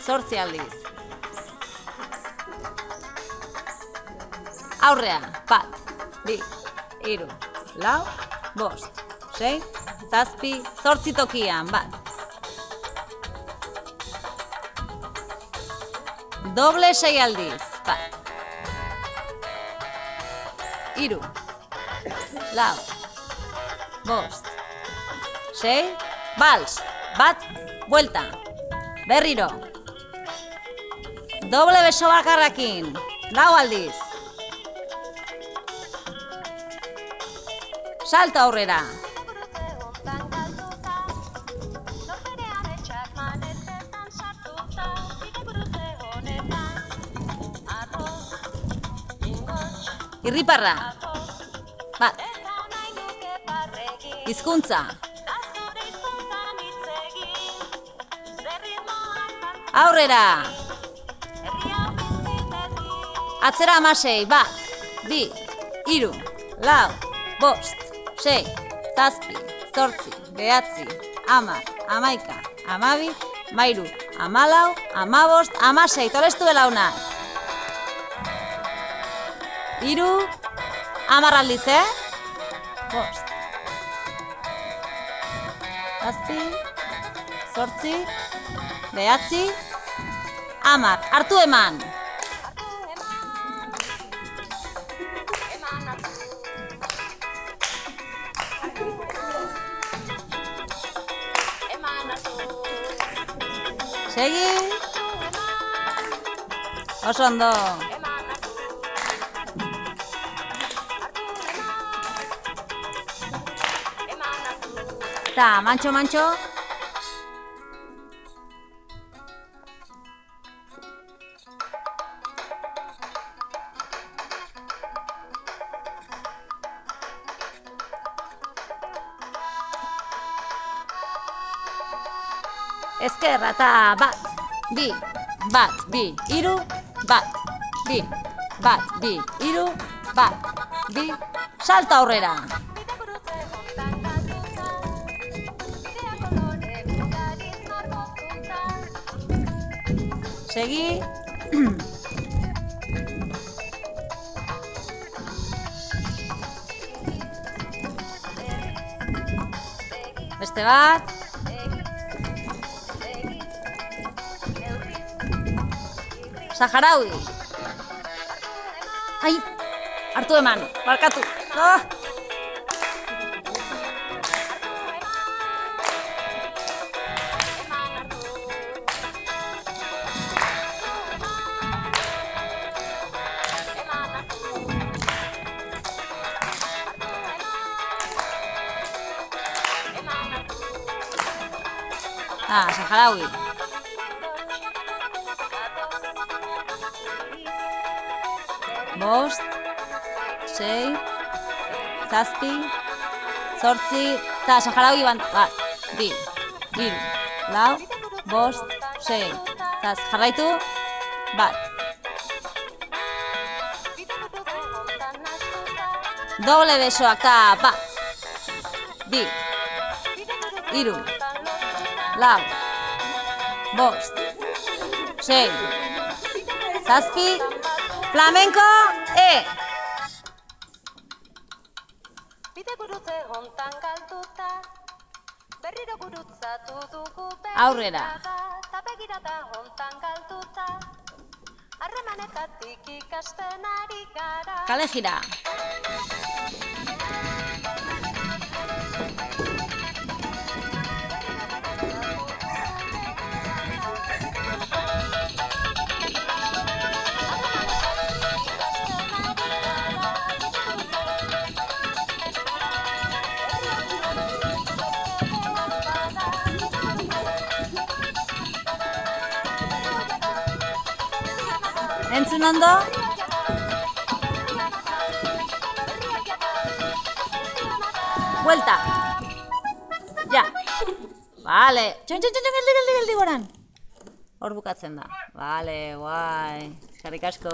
8 aldiz. Aurrea, 1, 2, 3, 4, 5, 6, 7, 8 tokian, 1. Doble 6 aldiz, 1, 3, 4, 5, 6, vals, 1, buelta, berriro. Doble beso bakarrakin, 4 aldiz. Salto aurrera. Irriparra. 1. Hizkuntza. Aurrera. Atzera 6, 1, 2, 3, 4, 5, 6, 7, 8, 9, 10, 11, 12, 13, 14, 15, 16, tolestu belaunak. 3, 10 aldiz, 5, 7, 8, 9, 10, hartu eman. Segi. Oso ondo. Ta, mantxo. Ezkerra eta 1, 2, 1, 2, 3, 1, 2, 1, 2, 3, 1, 2, salto aurrera. Segi. Beste bat. Saharaui. Ai, hartu eman, barkatu. Saharaui. Bost, 6, 7, 8, eta Saharaui bat, 2, 3, 4, 5, 6, jarraitu, 1. Doble besoak eta 1, 2, 3, 4, 5, 6, 7, flamenko, aurrera. Kale gira. Entzun ondo? Vuelta. Ja. Vale. Geldi goran. Hor bukatzen da. Vale, guai. Eskerrik asko.